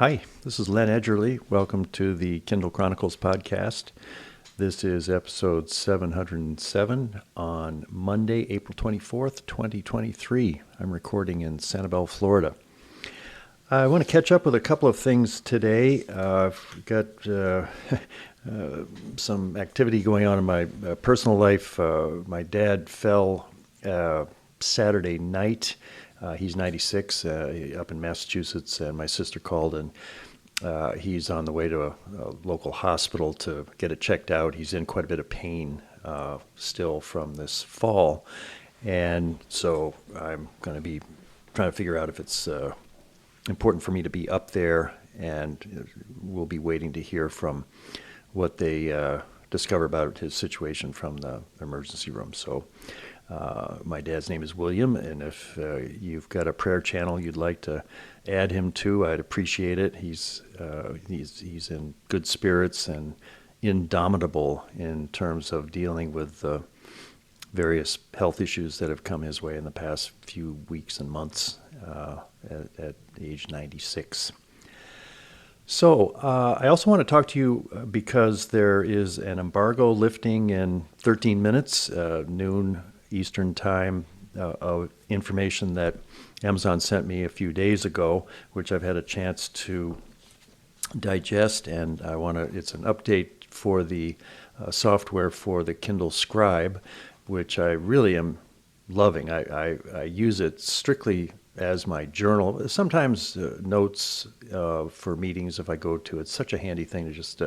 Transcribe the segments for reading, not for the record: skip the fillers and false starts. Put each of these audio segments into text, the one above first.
Hi, this is Len Edgerly. Welcome to the Kindle Chronicles podcast. This is episode 707 on Monday, April 24th, 2023. I'm recording in Sanibel, Florida. I want to catch up with a couple of things today. I've got some activity going on in my personal life. My dad fell Saturday night. He's 96, up in Massachusetts, and my sister called, and he's on the way to a local hospital to get it checked out. He's in quite a bit of pain still from this fall, and so I'm going to be trying to figure out if it's important for me to be up there, and we'll be waiting to hear from what they discover about his situation from the emergency room. So my dad's name is William, and if you've got a prayer channel you'd like to add him to, I'd appreciate it. He's in good spirits and indomitable in terms of dealing with the various health issues that have come his way in the past few weeks and months at age 96. So I also want to talk to you because there is an embargo lifting in 13 minutes, noon Eastern Time, of information that Amazon sent me a few days ago, which I've had a chance to digest, and it's an update for the software for the Kindle Scribe, which I really am loving. I use it strictly as my journal, sometimes notes for meetings if I go to. It's such a handy thing to just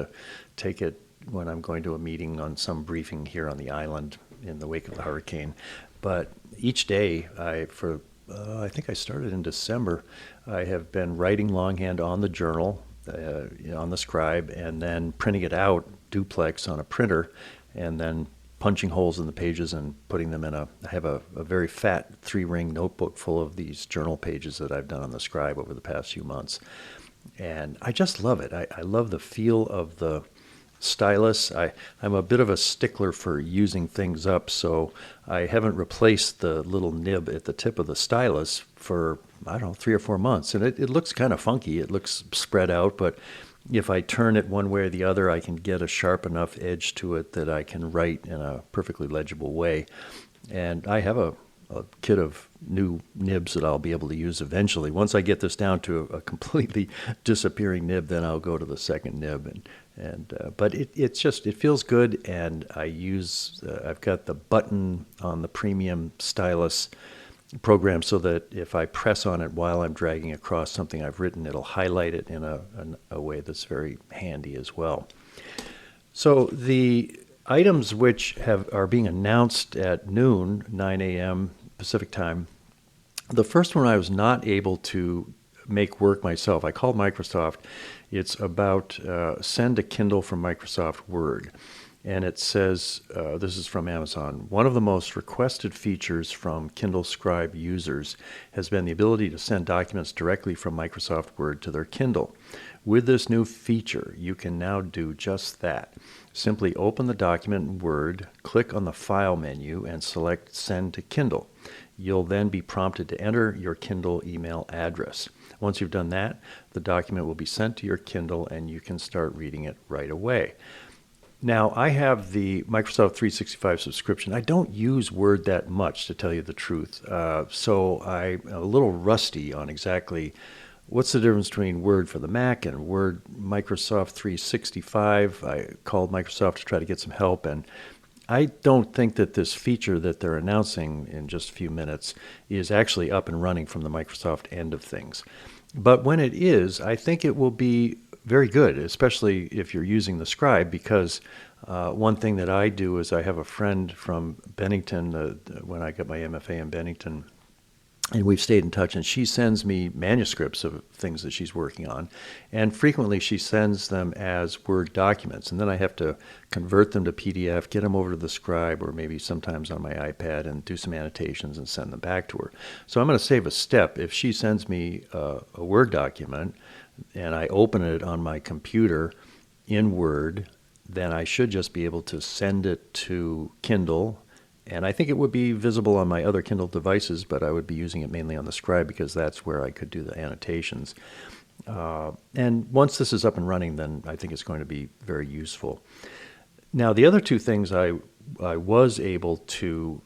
take it when I'm going to a meeting on some briefing here on the island in the wake of the hurricane. But each day, I think I started in December, I have been writing longhand on the journal, on the Scribe, and then printing it out duplex on a printer, and then punching holes in the pages and putting them in I have a very fat 3-ring notebook full of these journal pages that I've done on the Scribe over the past few months. And I just love it. I love the feel of the stylus. I'm a bit of a stickler for using things up, so I haven't replaced the little nib at the tip of the stylus for, 3 or 4 months. And it looks kind of funky. It looks spread out, but if I turn it one way or the other, I can get a sharp enough edge to it that I can write in a perfectly legible way. And I have a kit of new nibs that I'll be able to use eventually. Once I get this down to a completely disappearing nib, then I'll go to the second nib. But it feels good, and I've got the button on the premium stylus program so that if I press on it while I'm dragging across something I've written, it'll highlight it in a way that's very handy as well. So the items which are being announced at noon, 9 a.m. Pacific time, the first one I was not able to make work myself. I called Microsoft. It's about send a Kindle from Microsoft Word. And it says, this is from Amazon, one of the most requested features from Kindle Scribe users has been the ability to send documents directly from Microsoft Word to their Kindle. With this new feature, you can now do just that. Simply open the document in Word, click on the File menu, and select Send to Kindle. You'll then be prompted to enter your Kindle email address. Once you've done that, the document will be sent to your Kindle, and you can start reading it right away. Now, I have the Microsoft 365 subscription. I don't use Word that much, to tell you the truth. So I'm a little rusty on exactly what's the difference between Word for the Mac and Word Microsoft 365. I called Microsoft to try to get some help, and I don't think that this feature that they're announcing in just a few minutes is actually up and running from the Microsoft end of things. But when it is, I think it will be very good, especially if you're using the Scribe, because one thing that I do is I have a friend from Bennington, when I got my MFA in Bennington, and we've stayed in touch, and she sends me manuscripts of things that she's working on, and frequently she sends them as Word documents, and then I have to convert them to PDF, get them over to the Scribe, or maybe sometimes on my iPad, and do some annotations and send them back to her. So I'm going to save a step. If she sends me a Word document, and I open it on my computer in Word, then I should just be able to send it to Kindle. And I think it would be visible on my other Kindle devices, but I would be using it mainly on the Scribe because that's where I could do the annotations. And once this is up and running, then I think it's going to be very useful. Now, the other two things I was able to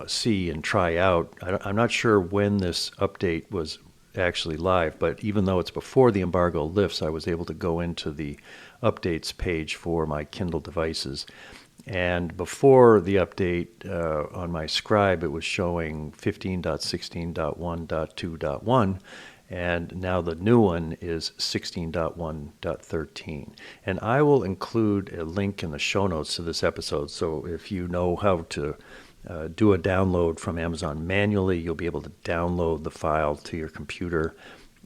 see and try out, I'm not sure when this update was actually live, but even though it's before the embargo lifts, I was able to go into the updates page for my Kindle devices. And before the update on my Scribe, it was showing 15.16.1.2.1. And now the new one is 16.1.13. And I will include a link in the show notes to this episode. So if you know how to do a download from Amazon manually, you'll be able to download the file to your computer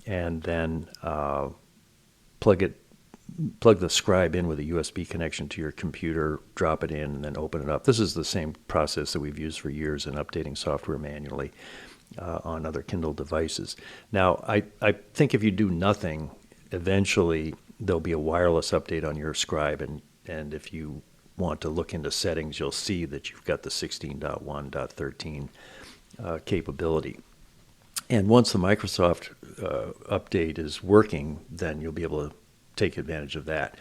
and then plug the Scribe in with a USB connection to your computer, drop it in, and then open it up. This is the same process that we've used for years in updating software manually on other Kindle devices. Now, I think if you do nothing, eventually there'll be a wireless update on your Scribe, and if you want to look into settings, you'll see that you've got the 16.1.13 capability. And once the Microsoft update is working, then you'll be able to take advantage of that.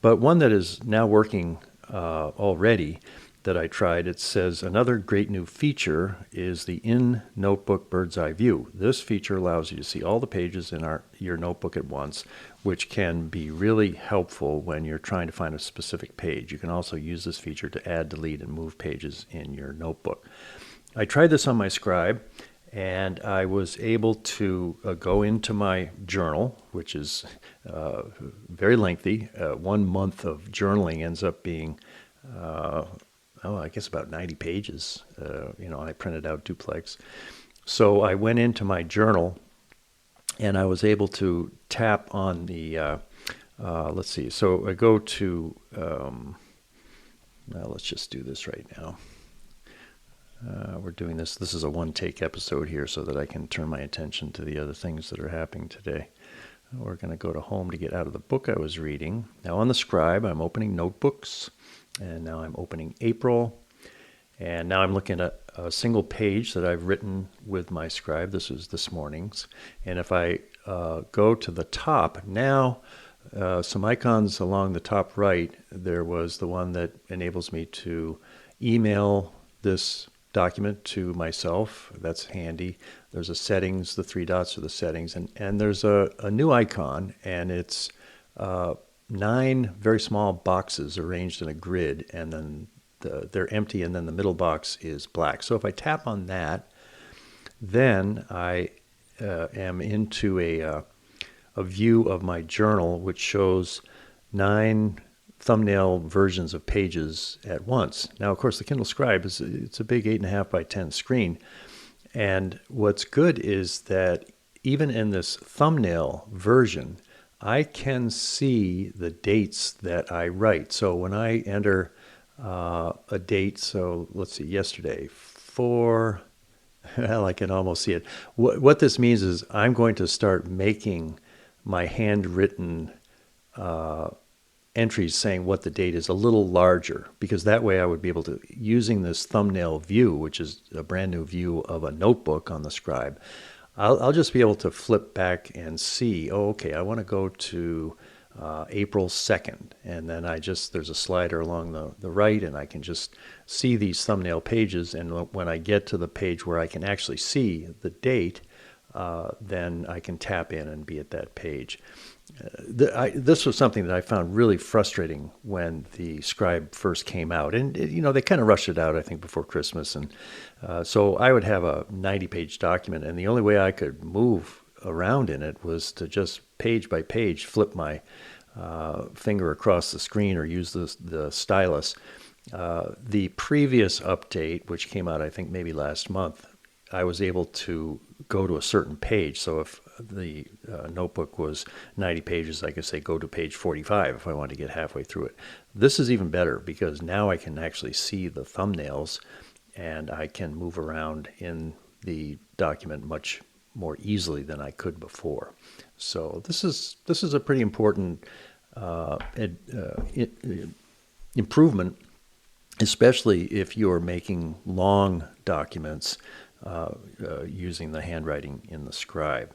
But one that is now working already that I tried, it says another great new feature is the in-notebook bird's eye view. This feature allows you to see all the pages in your notebook at once, which can be really helpful when you're trying to find a specific page. You can also use this feature to add, delete, and move pages in your notebook. I tried this on my Scribe, and I was able to go into my journal, which is very lengthy. 1 month of journaling ends up being I guess about 90 pages, I printed out duplex. So I went into my journal and I was able to tap on the, let's see, so I go to, let's just do this right now. We're doing this is a one-take episode here so that I can turn my attention to the other things that are happening today. We're going to go to home to get out of the book I was reading. Now on the Scribe, I'm opening notebooks. And now I'm opening April, and now I'm looking at a single page that I've written with my Scribe. This is this morning's. And if I go to the top, now some icons along the top right, there was the one that enables me to email this document to myself. That's handy. There's a settings, the 3 dots are the settings, and there's a new icon, and it's 9 very small boxes arranged in a grid, and then they're empty, and then the middle box is black. So if I tap on that, then I am into a view of my journal, which shows 9 thumbnail versions of pages at once. Now, of course, the Kindle Scribe it's a big 8.5 by 10 screen, and what's good is that even in this thumbnail version, I can see the dates that I write. So when I enter a date, so let's see, yesterday, I can almost see it. What this means is I'm going to start making my handwritten entries saying what the date is a little larger, because that way I would be able to, using this thumbnail view, which is a brand new view of a notebook on the Scribe, I'll just be able to flip back and see, okay, I want to go to April 2nd. And then there's a slider along the right, and I can just see these thumbnail pages. And when I get to the page where I can actually see the date, then I can tap in and be at that page. This was something that I found really frustrating when the Scribe first came out. And, they kind of rushed it out, I think, before Christmas. And so I would have a 90-page document, and the only way I could move around in it was to just page by page flip my finger across the screen or use the stylus. The previous update, which came out, I think, maybe last month, I was able to go to a certain page. So if the notebook was 90 pages, I could say go to page 45 if I wanted to get halfway through it. This is even better because now I can actually see the thumbnails and I can move around in the document much more easily than I could before. So this is a pretty important improvement, especially if you're making long documents using the handwriting in the Scribe.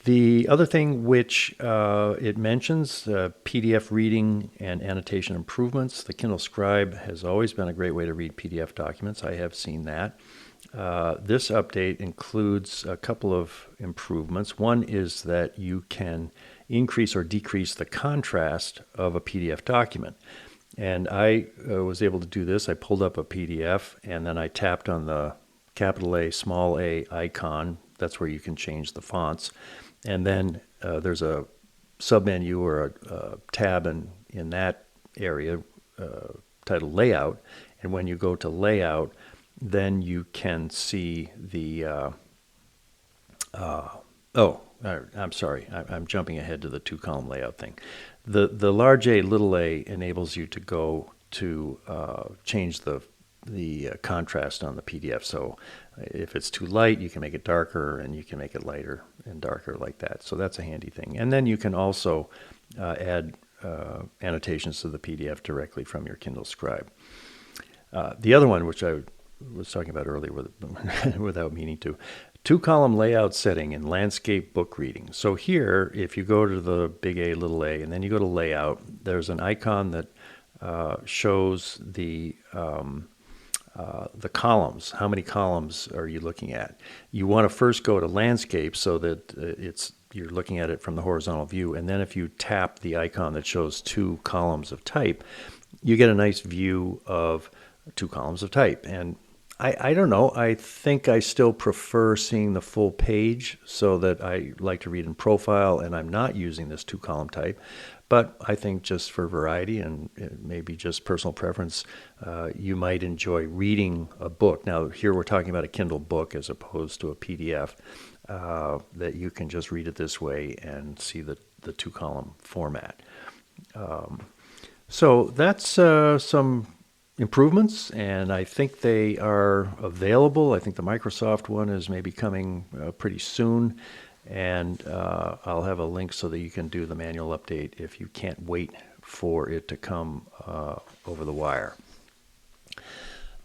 The other thing which it mentions, PDF reading and annotation improvements. The Kindle Scribe has always been a great way to read PDF documents. I have seen that. This update includes a couple of improvements. One is that you can increase or decrease the contrast of a PDF document. And I was able to do this. I pulled up a PDF and then I tapped on the capital A, small a icon. That's where you can change the fonts. And then there's a submenu or a tab in that area titled Layout. And when you go to Layout, then you can see the, I'm sorry, I'm jumping ahead to the two-column layout thing. The large A, little a enables you to go to change the contrast on the PDF. So if it's too light, you can make it darker, and you can make it lighter and darker like that. So that's a handy thing. And then you can also add annotations to the PDF directly from your Kindle Scribe. The other one, which I was talking about earlier without meaning to, two-column layout setting in landscape book reading. So here, if you go to the big A, little a, and then you go to layout, there's an icon that shows the columns. How many columns are you looking at? You want to first go to landscape so that you're looking at it from the horizontal view, and then if you tap the icon that shows two columns of type, you get a nice view of two columns of type. And I don't know, I think I still prefer seeing the full page, so that I like to read in profile, and I'm not using this two-column type. But I think just for variety and maybe just personal preference, you might enjoy reading a book. Now, here we're talking about a Kindle book as opposed to a PDF, that you can just read it this way and see the two-column format. So that's some improvements, and I think they are available. I think the Microsoft one is maybe coming pretty soon, and I'll have a link so that you can do the manual update if you can't wait for it to come over the wire.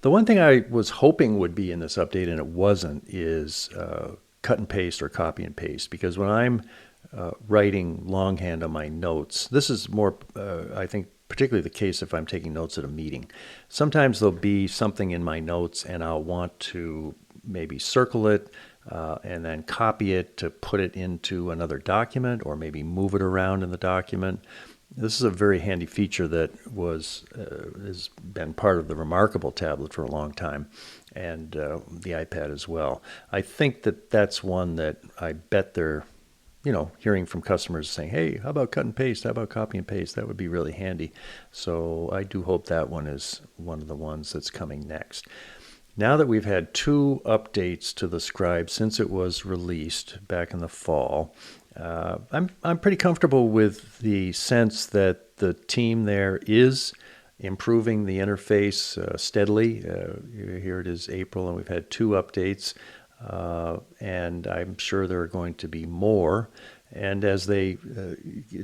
The one thing I was hoping would be in this update, and it wasn't, is cut and paste or copy and paste, because when I'm writing longhand on my notes, this is more, I think, particularly the case if I'm taking notes at a meeting. Sometimes there'll be something in my notes and I'll want to maybe circle it and then copy it to put it into another document, or maybe move it around in the document. This is a very handy feature that has been part of the Remarkable tablet for a long time, and the iPad as well. I think that's one that I bet they're hearing from customers saying, hey, how about cut and paste? How about copy and paste? That would be really handy. So I do hope that one is one of the ones that's coming next. Now that we've had 2 updates to the Scribe since it was released back in the fall, I'm pretty comfortable with the sense that the team there is improving the interface steadily. Here it is April, and we've had 2 updates. And I'm sure there are going to be more. And as they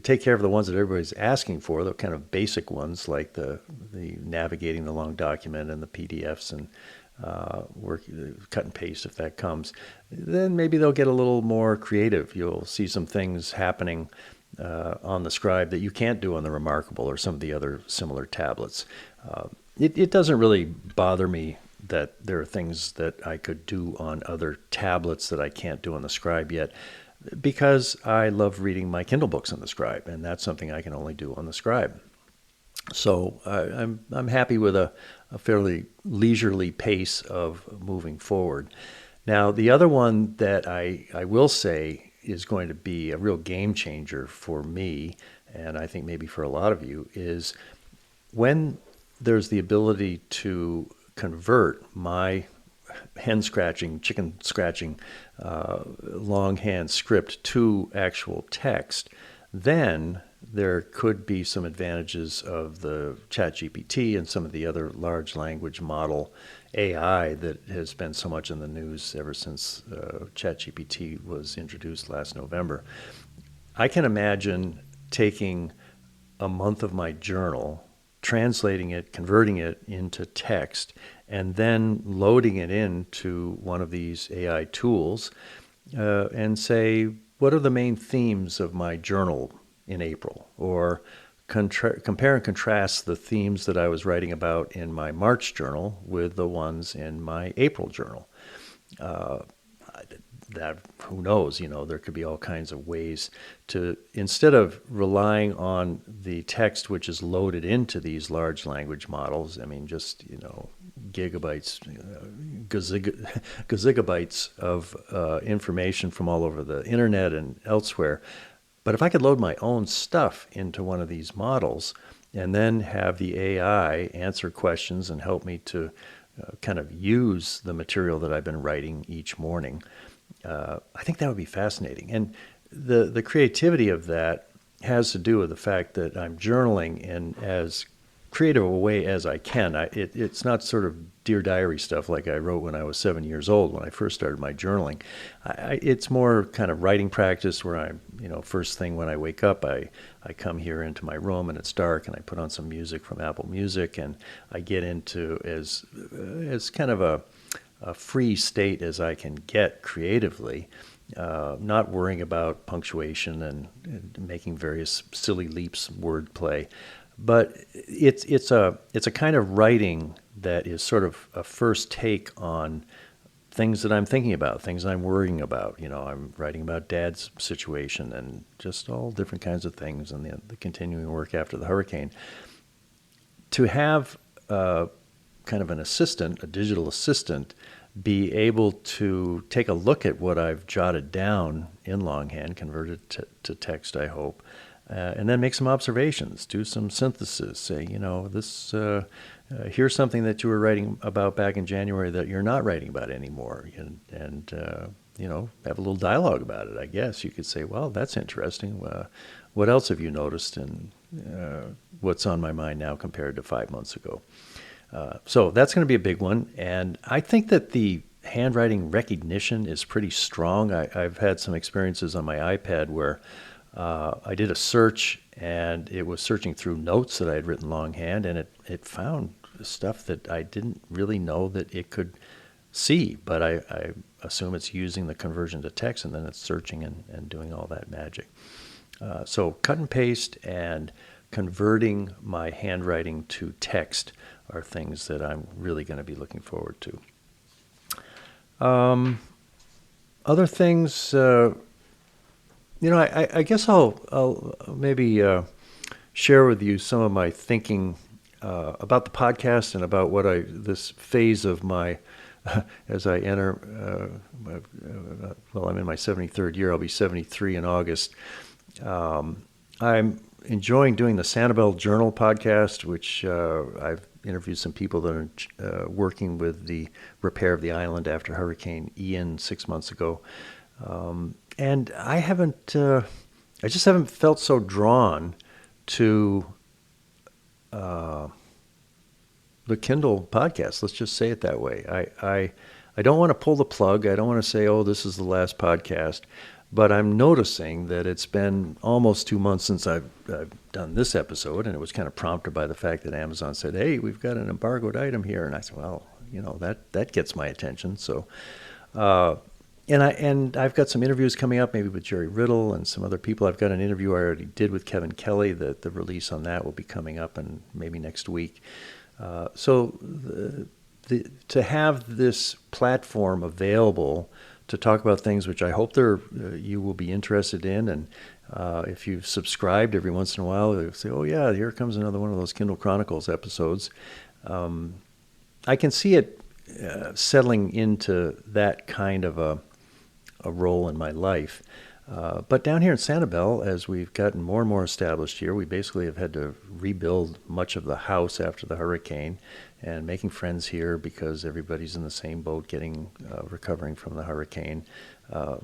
take care of the ones that everybody's asking for, the kind of basic ones like the navigating the long document and the PDFs and cut and paste if that comes, then maybe they'll get a little more creative. You'll see some things happening on the Scribe that you can't do on the Remarkable or some of the other similar tablets. It doesn't really bother me that there are things that I could do on other tablets that I can't do on the Scribe yet, because I love reading my Kindle books on the Scribe, and that's something I can only do on the Scribe. So I'm happy with a fairly leisurely pace of moving forward. Now, the other one that I will say is going to be a real game changer for me, and I think maybe for a lot of you, is when there's the ability to convert my hen scratching, chicken scratching, longhand script to actual text, then there could be some advantages of the ChatGPT and some of the other large language model AI that has been so much in the news ever since ChatGPT was introduced last November. I can imagine taking a month of my journal, translating it, converting it into text, and then loading it into one of these AI tools and say, what are the main themes of my journal in April? Or compare and contrast the themes that I was writing about in my March journal with the ones in my April journal. That who knows, there could be all kinds of ways to, instead of relying on the text which is loaded into these large language models, just gigabytes, gazillibytes of information from all over the internet and elsewhere. But if I could load my own stuff into one of these models and then have the AI answer questions and help me to kind of use the material that I've been writing each morning, I think that would be fascinating. And the creativity of that has to do with the fact that I'm journaling in as creative a way as I can. It's not sort of Dear Diary stuff like I wrote when I was 7 years old when I first started my journaling. It's more kind of writing practice where I'm, first thing when I wake up, I come here into my room and it's dark and I put on some music from Apple Music and I get into as kind of a free state as I can get creatively, not worrying about punctuation and making various silly leaps, wordplay. But it's a kind of writing that is sort of a first take on things that I'm thinking about, things I'm worrying about. I'm writing about Dad's situation and just all different kinds of things and the continuing work after the hurricane. To have kind of an assistant, a digital assistant, be able to take a look at what I've jotted down in longhand, convert it to text, I hope, and then make some observations, do some synthesis, say, here's something that you were writing about back in January that you're not writing about anymore, and have a little dialogue about it, I guess. You could say, well, that's interesting. What else have you noticed, and what's on my mind now compared to 5 months ago? So that's going to be a big one. And I think that the handwriting recognition is pretty strong. I've had some experiences on my iPad where I did a search and it was searching through notes that I had written longhand, and it found stuff that I didn't really know that it could see. But I assume it's using the conversion to text, and then it's searching and doing all that magic. So cut and paste and converting my handwriting to text are things that I'm really going to be looking forward to. Other things, I guess I'll maybe share with you some of my thinking about the podcast and about what this phase of my, as I enter, I'm in my 73rd year, I'll be 73 in August. I'm enjoying doing the Sanibel Journal podcast, which I've interviewed some people that are working with the repair of the island after Hurricane Ian 6 months ago. And I just haven't felt so drawn to the Kindle podcast. Let's just say it that way. I don't want to pull the plug. I don't want to say, oh, this is the last podcast. But I'm noticing that it's been almost 2 months since I've done this episode, and it was kind of prompted by the fact that Amazon said, hey, we've got an embargoed item here. And I said, well, that gets my attention. So, and I've got some interviews coming up, maybe with Jerry Riddle and some other people. I've got an interview I already did with Kevin Kelly. The release on that will be coming up and maybe next week. So to have this platform available to talk about things which I hope you will be interested in. And if you've subscribed every once in a while, you'll say, oh, yeah, here comes another one of those Kindle Chronicles episodes. I can see it settling into that kind of a role in my life. But down here in Sanibel, as we've gotten more and more established here, we basically have had to rebuild much of the house after the hurricane, and making friends here because everybody's in the same boat, recovering from the hurricane.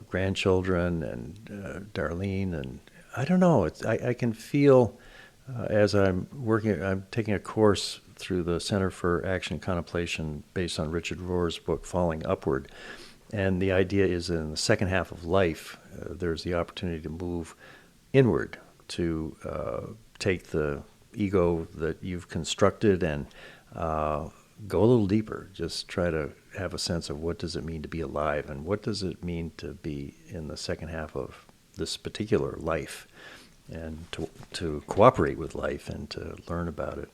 Grandchildren and Darlene, and I don't know. I can feel as I'm taking a course through the Center for Action and Contemplation based on Richard Rohr's book, Falling Upward. And the idea is that in the second half of life, there's the opportunity to move inward, to take the ego that you've constructed and go a little deeper. Just try to have a sense of what does it mean to be alive, and what does it mean to be in the second half of this particular life, and to cooperate with life and to learn about it.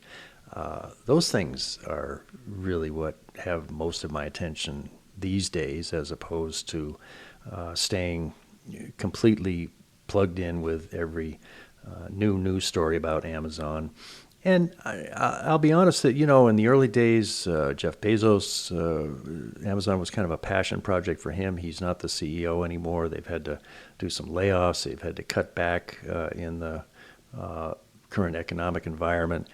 Those things are really what have most of my attention these days, as opposed to staying completely plugged in with every new news story about Amazon. And I'll be honest that, in the early days, Jeff Bezos, Amazon was kind of a passion project for him. He's not the CEO anymore. They've had to do some layoffs. They've had to cut back in the current economic environment.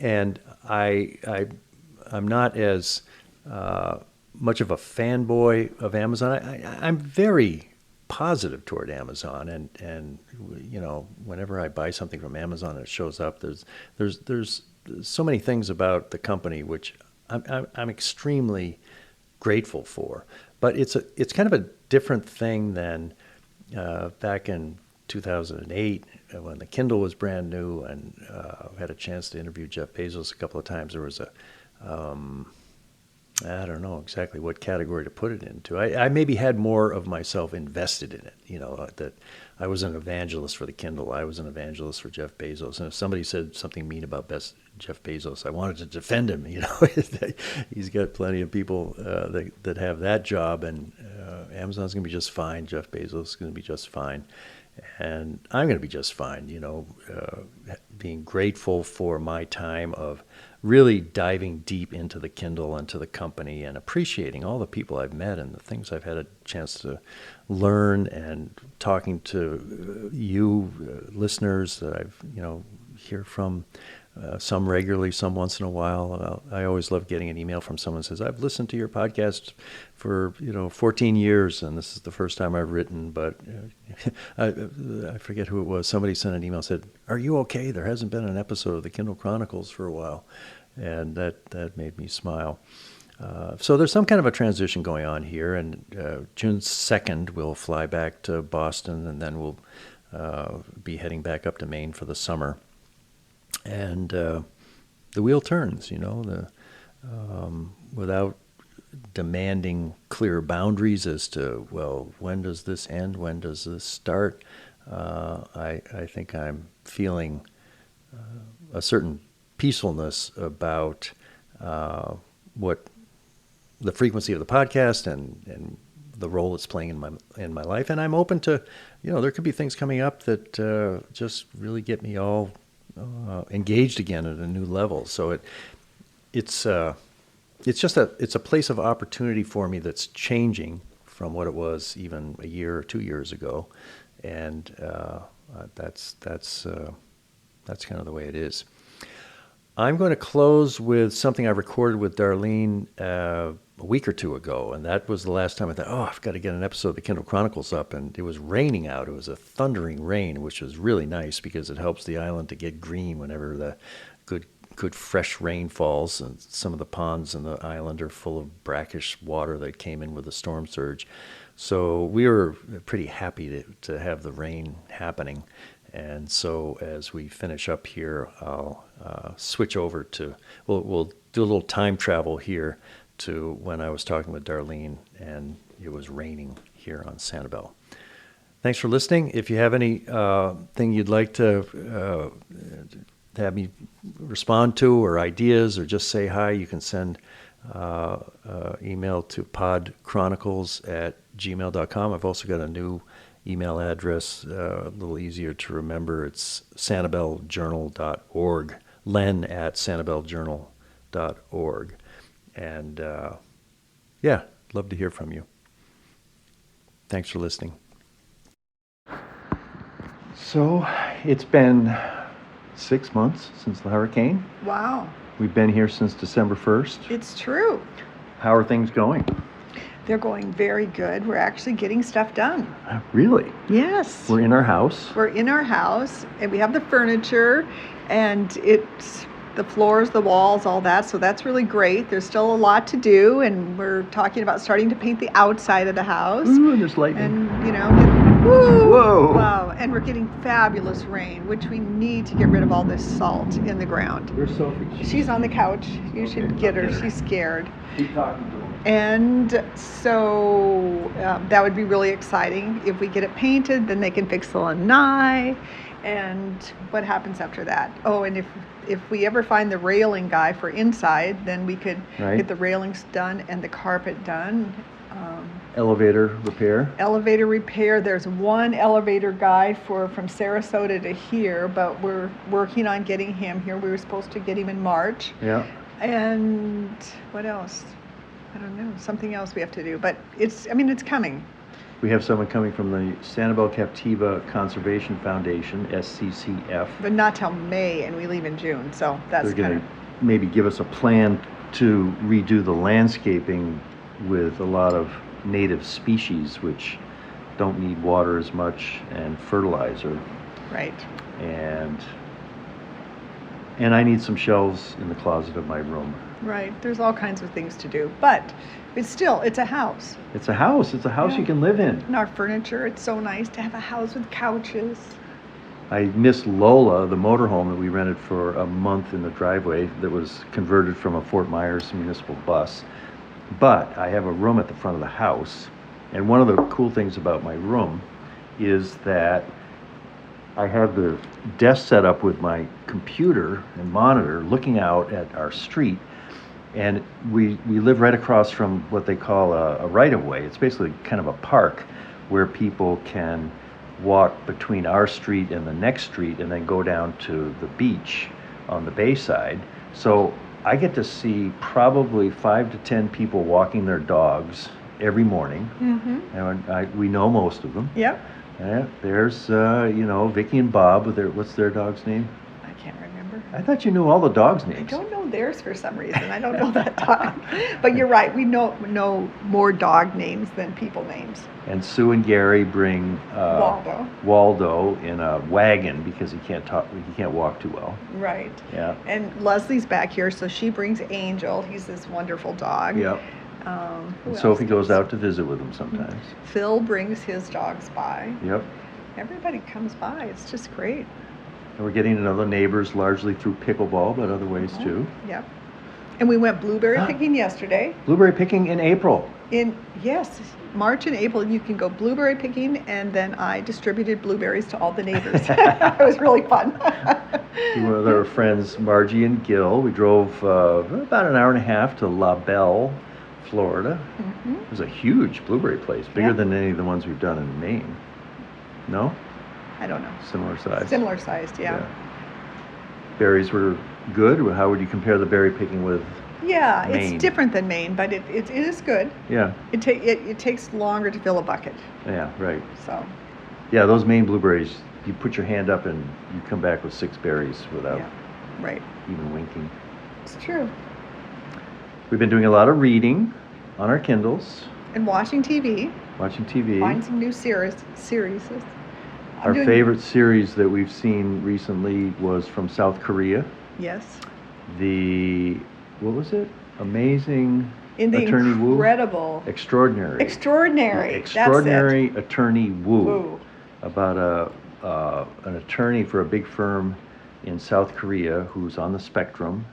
And I'm not as much of a fanboy of Amazon. I'm very positive toward Amazon, and whenever I buy something from Amazon and it shows up, there's so many things about the company which I'm extremely grateful for. But it's kind of a different thing than back in 2008 when the Kindle was brand new, and had a chance to interview Jeff Bezos a couple of times. There was I don't know exactly what category to put it into. I maybe had more of myself invested in it, that I was an evangelist for the Kindle. I was an evangelist for Jeff Bezos. And if somebody said something mean about Jeff Bezos, I wanted to defend him. He's got plenty of people that have that job, and Amazon's going to be just fine. Jeff Bezos is going to be just fine. And I'm going to be just fine, being grateful for my time of really diving deep into the Kindle and to the company, and appreciating all the people I've met and the things I've had a chance to learn, and talking to you listeners that I've, hear from, some regularly, some once in a while. I always love getting an email from someone who says, I've listened to your podcast for 14 years, and this is the first time I've written, but I forget who it was. Somebody sent an email and said, are you okay? There hasn't been an episode of the Kindle Chronicles for a while. And that made me smile. So there's some kind of a transition going on here, and June 2nd we'll fly back to Boston, and then we'll be heading back up to Maine for the summer. And the wheel turns, without demanding clear boundaries as to, well, when does this end? When does this start? I think I'm feeling a certain peacefulness about what the frequency of the podcast and the role it's playing in my life. And I'm open to, there could be things coming up that just really get me all engaged again at a new level. So it's a place of opportunity for me that's changing from what it was even a year or 2 years ago, and that's kind of the way it is. I'm going to close with something I recorded with Darlene a week or two ago, and that was the last time I thought, I've got to get an episode of the Kindle Chronicles up, and it was raining out. It was a thundering rain, which was really nice because it helps the island to get green whenever the good fresh rain falls, and some of the ponds in the island are full of brackish water that came in with the storm surge. So we were pretty happy to have the rain happening. And so as we finish up here, I'll switch over to, we'll do a little time travel here to when I was talking with Darlene and it was raining here on Sanibel. Thanks for listening. If you have any thing you'd like to have me respond to, or ideas, or just say hi, you can send email to podchronicles@gmail.com. I've also got a new email address, a little easier to remember. It's sanibeljournal.org, len@sanibeljournal.org. And love to hear from you. Thanks for listening. So it's been 6 months since the hurricane. Wow. We've been here since December 1st. It's true. How are things going? They're going very good. We're actually getting stuff done. Really? Yes. We're in our house. We're in our house, and we have the furniture, and it's the floors, the walls, all that. So that's really great. There's still a lot to do, and we're talking about starting to paint the outside of the house. Ooh, there's lightning. And, woo! Whoa! Wow. And we're getting fabulous rain, which we need to get rid of all this salt in the ground. Where's Sophie? She's on the couch. You should get her. She's scared. Keep talking to her. And so that would be really exciting. If we get it painted, then they can fix the lanai. And what happens after that? Oh, and if we ever find the railing guy for inside, then we could Right. get the railings done and the carpet done. Elevator repair. Elevator repair. There's one elevator guy from Sarasota to here, but we're working on getting him here. We were supposed to get him in March. Yeah. And what else? I don't know. Something else we have to do, but it's coming. We have someone coming from the Sanibel Captiva Conservation Foundation, SCCF. But not till May, and we leave in June, so that's They're going kind to maybe give us a plan to redo the landscaping with a lot of native species which don't need water as much and fertilizer. of right. And I need some shelves in the closet of my room. Right. There's all kinds of things to do, but it's a house. It's a house. It's a house Yeah. you can live in. And our furniture, it's so nice to have a house with couches. I miss Lola, the motorhome that we rented for a month in the driveway that was converted from a Fort Myers municipal bus. But I have a room at the front of the house. And one of the cool things about my room is that I have the desk set up with my computer and monitor looking out at our street. And we live right across from what they call a right-of-way. It's basically kind of a park where people can walk between our street and the next street and then go down to the beach on the bayside. So I get to see probably 5 to 10 people walking their dogs every morning. Mm-hmm. And we know most of them. Yep. Yeah, there's, Vicky and Bob. What's their dog's name? I can't remember. I thought you knew all the dogs' I names. don't know theirs for some reason. I don't know that dog. But you're right. We know more dog names than people names. And Sue and Gary bring Waldo in a wagon because he can't walk too well. Right. Yeah. And Leslie's back here, so she brings Angel. He's this wonderful dog. Yep. Who And Sophie else? goes out to visit with him sometimes. Phil brings his dogs by. Yep. Everybody comes by. It's just great. And we're getting to know the neighbors largely through pickleball, but other ways too. Yep. And we went blueberry picking yesterday. Blueberry picking in April. Yes, March and April you can go blueberry picking, and then I distributed blueberries to all the neighbors. It was really fun. With our friends Margie and Gil, we drove about an hour and a half to La Belle, Florida. Mm-hmm. It was a huge blueberry place, bigger Yeah. than any of the ones we've done in Maine. No? I don't know. Similar size. Similar sized, yeah. Berries were good. How would you compare the berry picking with Yeah, Maine? it's different than Maine, but it is good. Yeah. It takes longer to fill a bucket, Yeah, right. so Yeah, those Maine blueberries, you put your hand up and you come back with 6 berries without yeah, right. even winking. It's true. We've been doing a lot of reading on our Kindles, And watching TV, watching TV. find some new series. Our favorite series that we've seen recently was from South Korea. Yes. What was it? Amazing In the Attorney Woo? incredible, Extraordinary. extraordinary. Extraordinary Attorney Woo. Woo. About an attorney for a big firm in South Korea who's on the spectrum,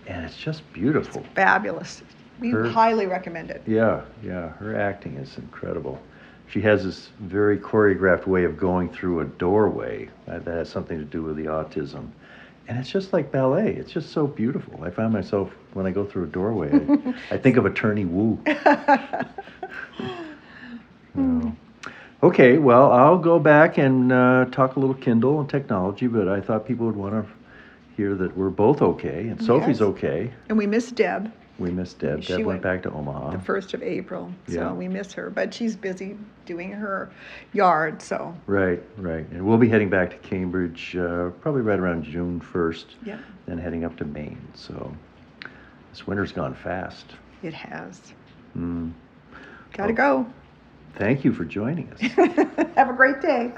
and it's just beautiful. Fabulous. We highly recommend it. Yeah, her acting is incredible. She has this very choreographed way of going through a doorway that has something to do with the autism. And it's just like ballet. It's just so beautiful. I find myself, when I go through a doorway, I think of Attorney Woo. Okay, well, I'll go back and talk a little Kindle and technology, but I thought people would want to hear that we're both okay, and Sophie's Yes. okay. And we miss Deb. We miss Deb. She Deb went went back to Omaha. The 1st of April, so Yeah. we miss her. But she's busy doing her yard, so Right. And we'll be heading back to Cambridge probably right around June 1st, yeah, then heading up to Maine. So this winter's gone fast. it has. Mm. Gotta go. Thank you for joining us. Have a great day.